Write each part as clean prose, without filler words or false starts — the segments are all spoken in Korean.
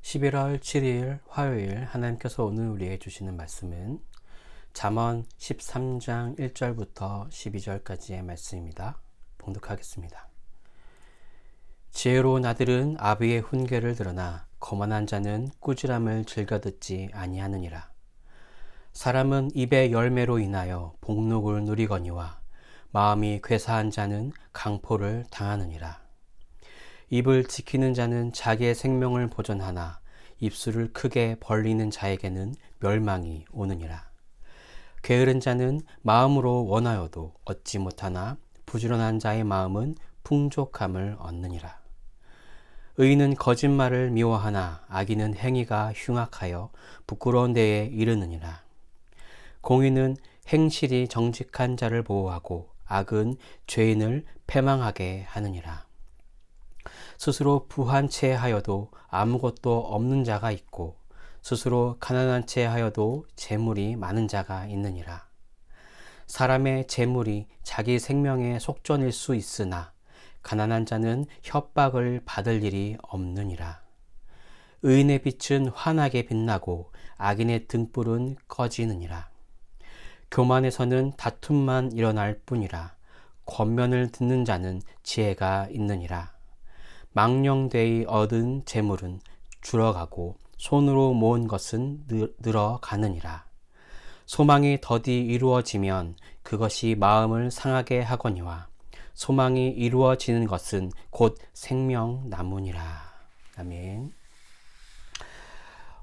11월 7일 화요일 하나님께서 오늘 우리에게 주시는 말씀은 잠언 13장 1절부터 12절까지의 말씀입니다. 봉독하겠습니다. 지혜로운 아들은 아비의 훈계를 들으나 거만한 자는 꾸지람을 즐겨 듣지 아니하느니라. 사람은 입의 열매로 인하여 복록을 누리거니와 마음이 괴사한 자는 강포를 당하느니라. 입을 지키는 자는 자기의 생명을 보존하나 입술을 크게 벌리는 자에게는 멸망이 오느니라. 게으른 자는 마음으로 원하여도 얻지 못하나 부지런한 자의 마음은 풍족함을 얻느니라. 의인은 거짓말을 미워하나 악인은 행위가 흉악하여 부끄러운 데에 이르느니라. 공의는 행실이 정직한 자를 보호하고 악은 죄인을 패망하게 하느니라. 스스로 부한 채 하여도 아무것도 없는 자가 있고 스스로 가난한 채 하여도 재물이 많은 자가 있느니라. 사람의 재물이 자기 생명의 속전일 수 있으나 가난한 자는 협박을 받을 일이 없느니라. 의인의 빛은 환하게 빛나고 악인의 등불은 꺼지느니라. 교만에서는 다툼만 일어날 뿐이라. 권면을 듣는 자는 지혜가 있느니라. 망령되이 얻은 재물은 줄어가고 손으로 모은 것은 늘어가느니라. 소망이 더디 이루어지면 그것이 마음을 상하게 하거니와 소망이 이루어지는 것은 곧 생명나무니라. 아멘.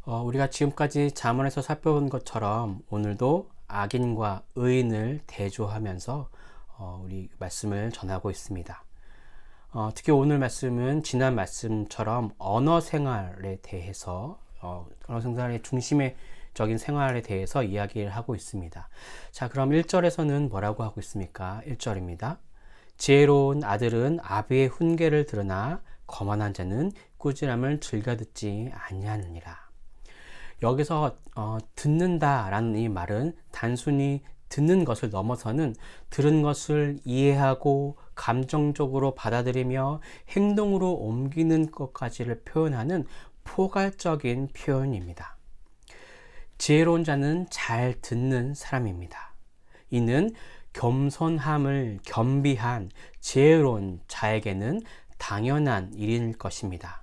우리가 지금까지 잠언에서 살펴본 것처럼 오늘도 악인과 의인을 대조하면서 우리 말씀을 전하고 있습니다. 특히 오늘 말씀은 지난 말씀처럼 언어 생활에 대해서 언어 생활의 중심적인 생활에 대해서 이야기를 하고 있습니다. 자, 그럼 1절에서는 뭐라고 하고 있습니까? 1절입니다. 지혜로운 아들은 아비의 훈계를 들으나 거만한 자는 꾸지람을 즐겨 듣지 아니하느니라. 여기서 듣는다라는 이 말은 단순히 듣는 것을 넘어서는 들은 것을 이해하고 감정적으로 받아들이며 행동으로 옮기는 것까지를 표현하는 포괄적인 표현입니다. 지혜로운 자는 잘 듣는 사람입니다. 이는 겸손함을 겸비한 지혜로운 자에게는 당연한 일일 것입니다.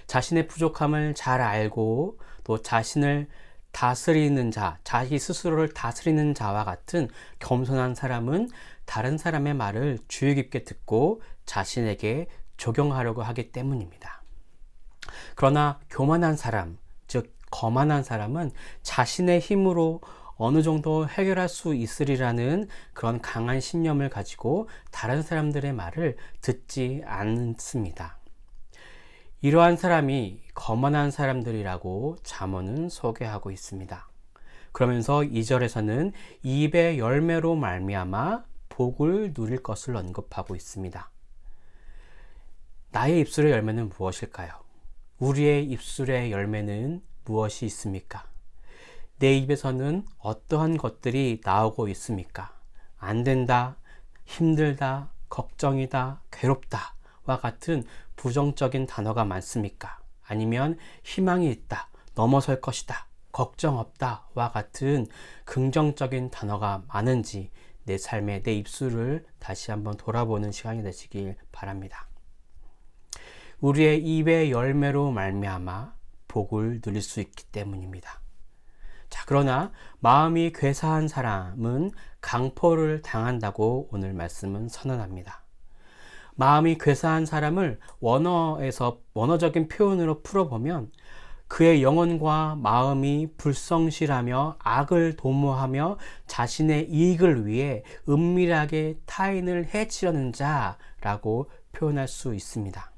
자신의 부족함을 잘 알고 또 자신을 다스리는 자, 자기 스스로를 다스리는 자와 같은 겸손한 사람은 다른 사람의 말을 주의 깊게 듣고 자신에게 적용하려고 하기 때문입니다. 그러나 교만한 사람, 즉 거만한 사람은 자신의 힘으로 어느 정도 해결할 수 있으리라는 그런 강한 신념을 가지고 다른 사람들의 말을 듣지 않습니다. 이러한 사람이 거만한 사람들이라고 잠언은 소개하고 있습니다. 그러면서 2절에서는 입의 열매로 말미암아 복을 누릴 것을 언급하고 있습니다. 나의 입술의 열매는 무엇일까요? 우리의 입술의 열매는 무엇이 있습니까? 내 입에서는 어떠한 것들이 나오고 있습니까? 안 된다, 힘들다, 걱정이다, 괴롭다 와 같은 부정적인 단어가 많습니까? 아니면 희망이 있다, 넘어설 것이다, 걱정 없다 와 같은 긍정적인 단어가 많은지 내 삶의 내 입술을 다시 한번 돌아보는 시간이 되시길 바랍니다. 우리의 입의 열매로 말미암아 복을 누릴 수 있기 때문입니다. 자, 그러나 마음이 괴사한 사람은 강포를 당한다고 오늘 말씀은 선언합니다. 마음이 괴사한 사람을 원어적인 표현으로 풀어보면 그의 영혼과 마음이 불성실하며 악을 도모하며 자신의 이익을 위해 은밀하게 타인을 해치려는 자라고 표현할 수 있습니다.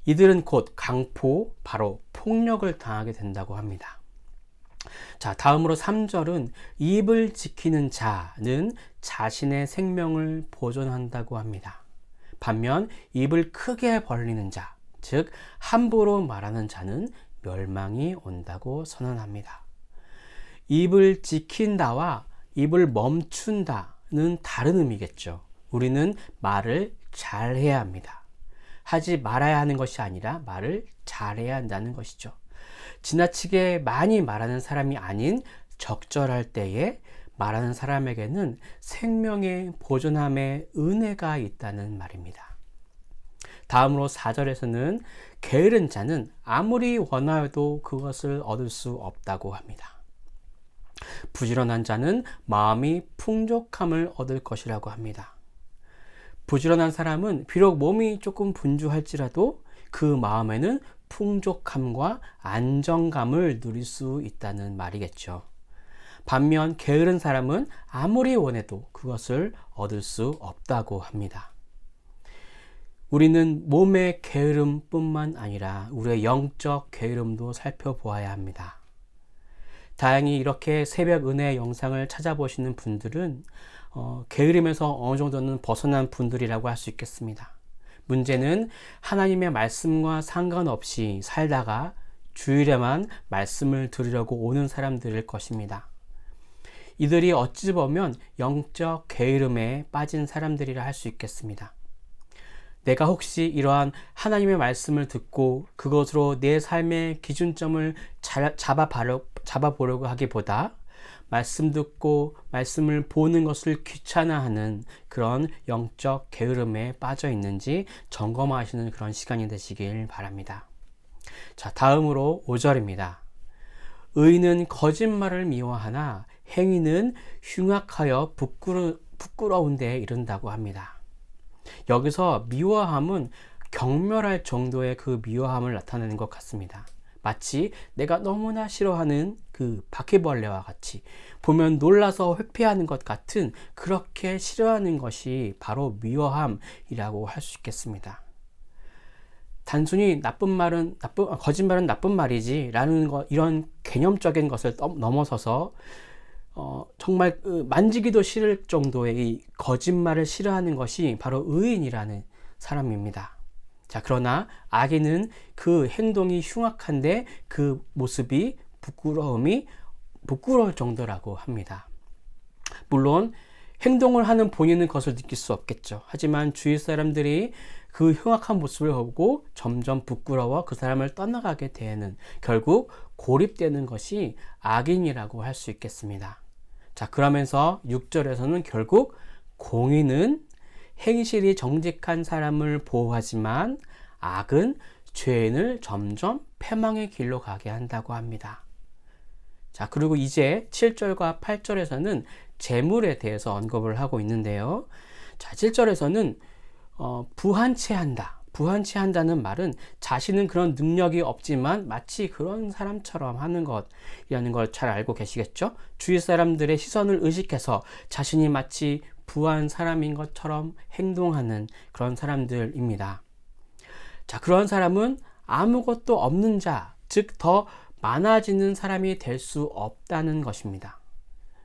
이들은 곧 강포, 바로 폭력을 당하게 된다고 합니다. 자, 다음으로 3절은 입을 지키는 자는 자신의 생명을 보존한다고 합니다. 반면 입을 크게 벌리는 자, 즉 함부로 말하는 자는 멸망이 온다고 선언합니다. 입을 지킨다와 입을 멈춘다는 다른 의미겠죠. 우리는 말을 잘 해야 합니다. 하지 말아야 하는 것이 아니라 말을 잘해야 한다는 것이죠. 지나치게 많이 말하는 사람이 아닌 적절할 때에 말하는 사람에게는 생명의 보존함의 은혜가 있다는 말입니다. 다음으로 4절에서는 게으른 자는 아무리 원하여도 그것을 얻을 수 없다고 합니다. 부지런한 자는 마음이 풍족함을 얻을 것이라고 합니다. 부지런한 사람은 비록 몸이 조금 분주할지라도 그 마음에는 풍족함과 안정감을 누릴 수 있다는 말이겠죠. 반면 게으른 사람은 아무리 원해도 그것을 얻을 수 없다고 합니다. 우리는 몸의 게으름뿐만 아니라 우리의 영적 게으름도 살펴보아야 합니다. 다행히 이렇게 새벽 은혜 영상을 찾아보시는 분들은 게으름에서 어느 정도는 벗어난 분들이라고 할 수 있겠습니다. 문제는 하나님의 말씀과 상관없이 살다가 주일에만 말씀을 들으려고 오는 사람들일 것입니다. 이들이 어찌 보면 영적 게으름에 빠진 사람들이라 할 수 있겠습니다. 내가 혹시 이러한 하나님의 말씀을 듣고 그것으로 내 삶의 기준점을 잡아보려고 하기보다 말씀 듣고 말씀을 보는 것을 귀찮아하는 그런 영적 게으름에 빠져 있는지 점검하시는 그런 시간이 되시길 바랍니다. 자, 다음으로 5절입니다. 의인은 거짓말을 미워하나 행위는 흉악하여 부끄러운 데에 이른다고 합니다. 여기서 미워함은 경멸할 정도의 그 미워함을 나타내는 것 같습니다. 마치 내가 너무나 싫어하는 그 바퀴벌레와 같이 보면 놀라서 회피하는 것 같은 그렇게 싫어하는 것이 바로 미워함이라고 할 수 있겠습니다. 단순히 거짓말은 나쁜 말이지 라는 이런 개념적인 것을 넘어서서 정말 만지기도 싫을 정도의 이 거짓말을 싫어하는 것이 바로 의인이라는 사람입니다. 자, 그러나 악인은 그 행동이 흉악한데 그 모습이 부끄러울 정도라고 합니다. 물론 행동을 하는 본인은 그것을 느낄 수 없겠죠. 하지만 주위 사람들이 그 흉악한 모습을 보고 점점 부끄러워 그 사람을 떠나가게 되는, 결국 고립되는 것이 악인이라고 할 수 있겠습니다. 자, 그러면서 6절에서는 결국 공의는 행실이 정직한 사람을 보호하지만 악은 죄인을 점점 패망의 길로 가게 한다고 합니다. 자, 그리고 이제 7절과 8절에서는 재물에 대해서 언급을 하고 있는데요. 자, 7절에서는 부한체한다는 말은 자신은 그런 능력이 없지만 마치 그런 사람처럼 하는 것이라는 걸 잘 알고 계시겠죠? 주위 사람들의 시선을 의식해서 자신이 마치 부한 사람인 것처럼 행동하는 그런 사람들입니다. 자, 그런 사람은 아무것도 없는 자, 즉 더 많아지는 사람이 될 수 없다는 것입니다.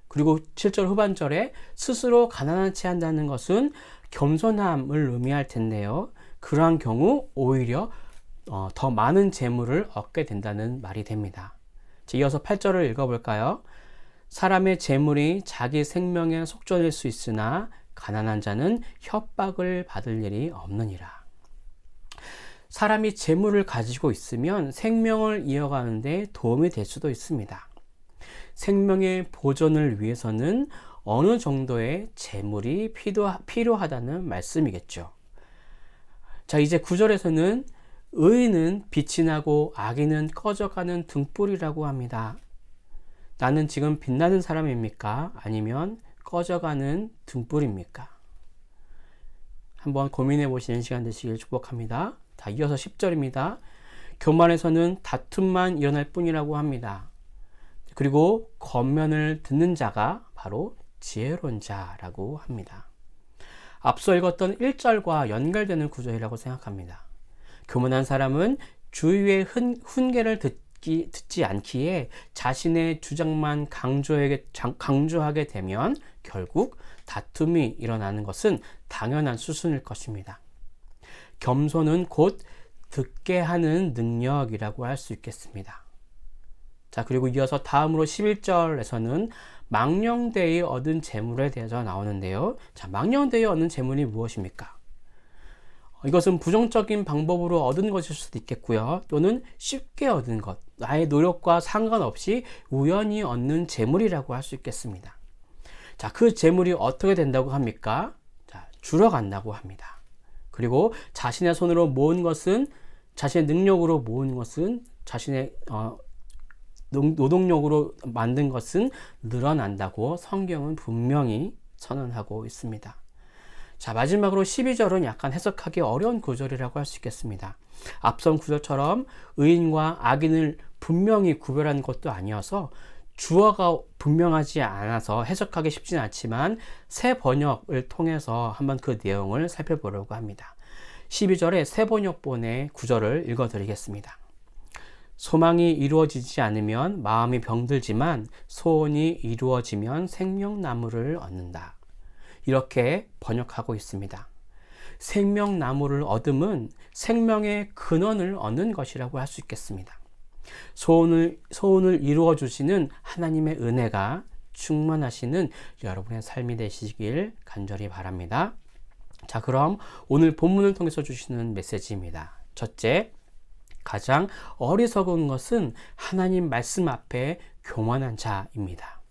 그리고 7절 후반절에 스스로 가난한 채 한다는 것은 겸손함을 의미할 텐데요. 그러한 경우 오히려 더 많은 재물을 얻게 된다는 말이 됩니다. 이어서 8절을 읽어볼까요? 사람의 재물이 자기 생명에 속전일 수 있으나 가난한 자는 협박을 받을 일이 없느니라. 사람이 재물을 가지고 있으면 생명을 이어가는 데 도움이 될 수도 있습니다. 생명의 보존을 위해서는 어느 정도의 재물이 필요하다는 말씀이겠죠. 자, 이제 9절에서는 의인은 빛이 나고 악인은 꺼져가는 등불이라고 합니다. 나는 지금 빛나는 사람입니까? 아니면 꺼져가는 등불입니까? 한번 고민해 보시는 시간 되시길 축복합니다. 다 이어서 10절입니다. 교만에서는 다툼만 일어날 뿐이라고 합니다. 그리고 겉면을 듣는 자가 바로 지혜로운 자라고 합니다. 앞서 읽었던 1절과 연결되는 구절이라고 생각합니다. 교만한 사람은 주위의 훈계를 듣지 않기에 자신의 주장만 강조하게 되면 결국 다툼이 일어나는 것은 당연한 수순일 것입니다. 겸손은 곧 듣게 하는 능력이라고 할 수 있겠습니다. 자, 그리고 이어서 다음으로 11절에서는 망령되이 얻은 재물에 대해서 나오는데요. 자, 망령되이 얻는 재물이 무엇입니까? 이것은 부정적인 방법으로 얻은 것일 수도 있겠고요. 또는 쉽게 얻은 것, 나의 노력과 상관없이 우연히 얻는 재물이라고 할 수 있겠습니다. 자, 그 재물이 어떻게 된다고 합니까? 자, 줄어간다고 합니다. 그리고 자신의 손으로 모은 것은, 자신의 능력으로 모은 것은, 자신의 노동력으로 만든 것은 늘어난다고 성경은 분명히 선언하고 있습니다. 자, 마지막으로 12절은 약간 해석하기 어려운 구절이라고 할 수 있겠습니다. 앞선 구절처럼 의인과 악인을 분명히 구별하는 것도 아니어서 주어가 분명하지 않아서 해석하기 쉽지는 않지만 새 번역을 통해서 한번 그 내용을 살펴보려고 합니다. 12절의 새 번역본의 구절을 읽어드리겠습니다. 소망이 이루어지지 않으면 마음이 병들지만 소원이 이루어지면 생명나무를 얻는다. 이렇게 번역하고 있습니다. 생명나무를 얻음은 생명의 근원을 얻는 것이라고 할 수 있겠습니다. 소원을 이루어 주시는 하나님의 은혜가 충만하시는 여러분의 삶이 되시길 간절히 바랍니다. 자, 그럼 오늘 본문을 통해서 주시는 메시지입니다. 첫째, 가장 어리석은 것은 하나님 말씀 앞에 교만한 자입니다.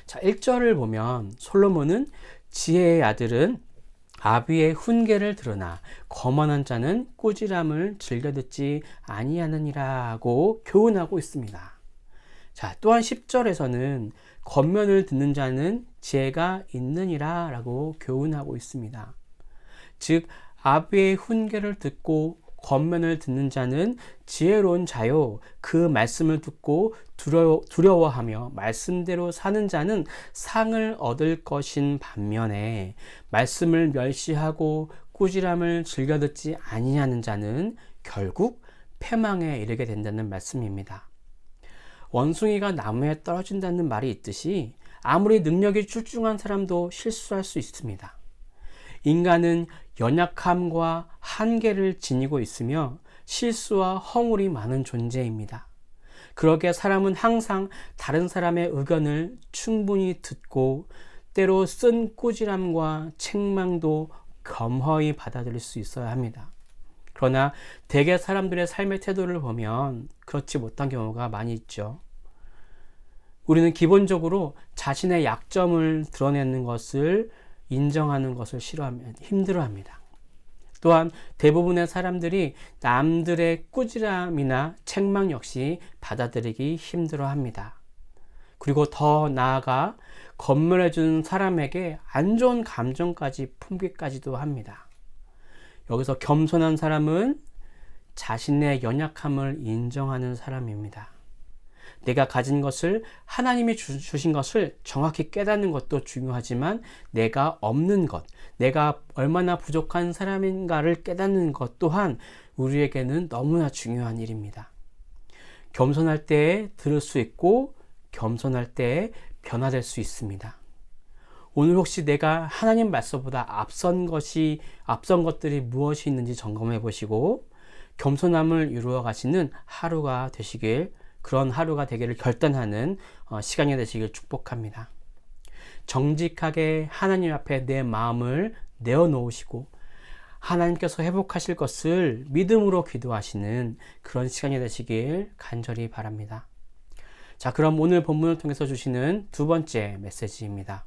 자, 1절을 보면 솔로몬은 지혜의 아들은 아비의 훈계를 들으나 거만한 자는 꾸지람을 즐겨 듣지 아니하느니라고 교훈하고 있습니다. 자, 또한 10절에서는 겉면을 듣는 자는 지혜가 있느니라 라고 교훈하고 있습니다. 즉, 아비의 훈계를 듣고 겉면을 듣는 자는 지혜로운 자요, 그 말씀을 듣고 두려워하며 말씀대로 사는 자는 상을 얻을 것인 반면에 말씀을 멸시하고 꾸지람을 즐겨 듣지 아니하는 자는 결국 패망에 이르게 된다는 말씀입니다. 원숭이가 나무에 떨어진다는 말이 있듯이 아무리 능력이 출중한 사람도 실수할 수 있습니다. 인간은 연약함과 한계를 지니고 있으며 실수와 허물이 많은 존재입니다. 그러기에 사람은 항상 다른 사람의 의견을 충분히 듣고 때로 쓴 꾸지람과 책망도 겸허히 받아들일 수 있어야 합니다. 그러나 대개 사람들의 삶의 태도를 보면 그렇지 못한 경우가 많이 있죠. 우리는 기본적으로 자신의 약점을 드러내는 것을 인정하는 것을 힘들어합니다. 또한 대부분의 사람들이 남들의 꾸지람이나 책망 역시 받아들이기 힘들어합니다. 그리고 더 나아가 건면해주는 사람에게 안 좋은 감정까지 품기까지도 합니다. 여기서 겸손한 사람은 자신의 연약함을 인정하는 사람입니다. 내가 가진 것을, 하나님이 주신 것을 정확히 깨닫는 것도 중요하지만 내가 없는 것, 내가 얼마나 부족한 사람인가를 깨닫는 것 또한 우리에게는 너무나 중요한 일입니다. 겸손할 때 들을 수 있고 겸손할 때 변화될 수 있습니다. 오늘 혹시 내가 하나님 말씀보다 앞선 것들이 무엇이 있는지 점검해 보시고 겸손함을 이루어 가시는 하루가 되시길, 그런 하루가 되기를 결단하는 시간이 되시길 축복합니다. 정직하게 하나님 앞에 내 마음을 내어놓으시고 하나님께서 회복하실 것을 믿음으로 기도하시는 그런 시간이 되시길 간절히 바랍니다. 자, 그럼 오늘 본문을 통해서 주시는 두 번째 메시지입니다.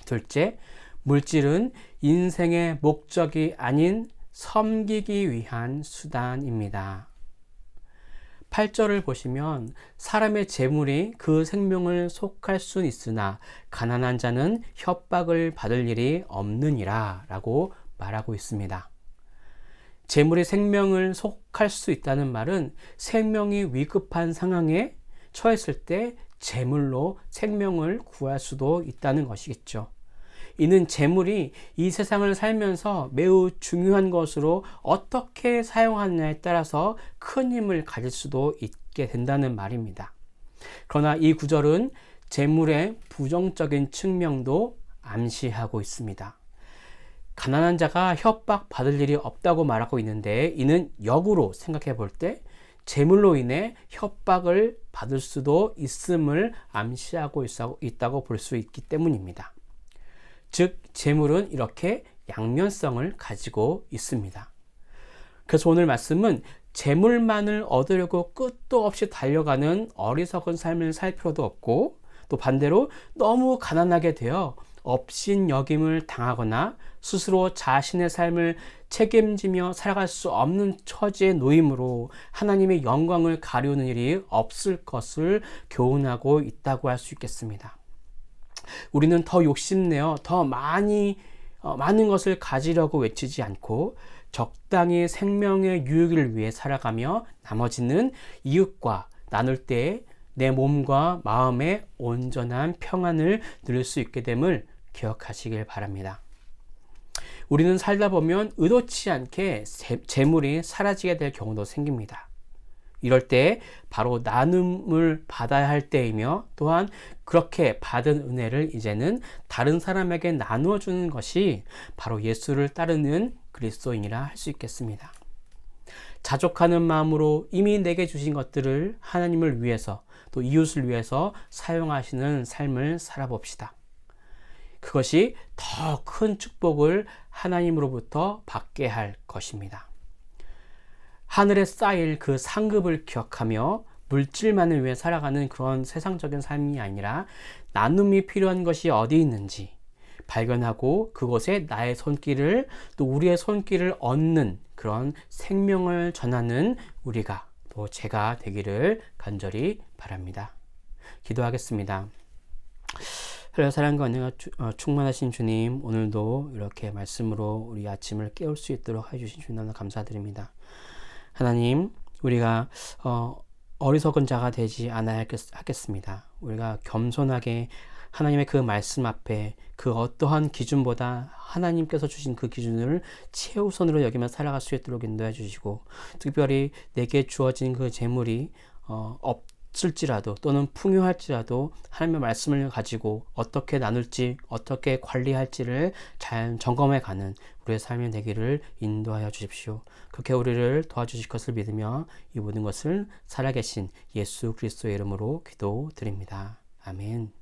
둘째, 물질은 인생의 목적이 아닌 섬기기 위한 수단입니다. 8절을 보시면 사람의 재물이 그 생명을 속할 수 있으나 가난한 자는 협박을 받을 일이 없느니라 라고 말하고 있습니다. 재물이 생명을 속할 수 있다는 말은 생명이 위급한 상황에 처했을 때 재물로 생명을 구할 수도 있다는 것이겠죠. 이는 재물이 이 세상을 살면서 매우 중요한 것으로 어떻게 사용하느냐에 따라서 큰 힘을 가질 수도 있게 된다는 말입니다. 그러나 이 구절은 재물의 부정적인 측면도 암시하고 있습니다. 가난한 자가 협박받을 일이 없다고 말하고 있는데 이는 역으로 생각해 볼 때 재물로 인해 협박을 받을 수도 있음을 암시하고 있다고 볼 수 있기 때문입니다. 즉 재물은 이렇게 양면성을 가지고 있습니다. 그래서 오늘 말씀은 재물만을 얻으려고 끝도 없이 달려가는 어리석은 삶을 살 필요도 없고, 또 반대로 너무 가난하게 되어 업신여김을 당하거나 스스로 자신의 삶을 책임지며 살아갈 수 없는 처지에 놓임으로 하나님의 영광을 가리우는 일이 없을 것을 교훈하고 있다고 할 수 있겠습니다. 우리는 더 욕심내어 더 많은 것을 가지려고 외치지 않고 적당히 생명의 유익을 위해 살아가며 나머지는 이웃과 나눌 때 내 몸과 마음의 온전한 평안을 누릴 수 있게 됨을 기억하시길 바랍니다. 우리는 살다 보면 의도치 않게 재물이 사라지게 될 경우도 생깁니다. 이럴 때 바로 나눔을 받아야 할 때이며, 또한 그렇게 받은 은혜를 이제는 다른 사람에게 나누어 주는 것이 바로 예수를 따르는 그리스도인이라 할 수 있겠습니다. 자족하는 마음으로 이미 내게 주신 것들을 하나님을 위해서 또 이웃을 위해서 사용하시는 삶을 살아봅시다. 그것이 더 큰 축복을 하나님으로부터 받게 할 것입니다. 하늘에 쌓일 그 상급을 기억하며 물질만을 위해 살아가는 그런 세상적인 삶이 아니라 나눔이 필요한 것이 어디 있는지 발견하고 그곳에 나의 손길을, 또 우리의 손길을 얻는 그런 생명을 전하는 우리가, 또 제가 되기를 간절히 바랍니다. 기도하겠습니다. 사랑과 은혜가 충만하신 주님, 오늘도 이렇게 말씀으로 우리 아침을 깨울 수 있도록 해주신 주님 너무 감사드립니다. 하나님, 우리가 어리석은 자가 되지 않아야 하겠습니다. 우리가 겸손하게 하나님의 그 말씀 앞에 그 어떠한 기준보다 하나님께서 주신 그 기준을 최우선으로 여기며 살아갈 수 있도록 인도해 주시고, 특별히 내게 주어진 그 재물이 없을지라도 또는 풍요할지라도 하나님의 말씀을 가지고 어떻게 나눌지, 어떻게 관리할지를 잘 점검해 가는 우리의 삶이 되기를 인도하여 주십시오. 그렇게 우리를 도와주실 것을 믿으며 이 모든 것을 살아계신 예수 그리스도의 이름으로 기도드립니다. 아멘.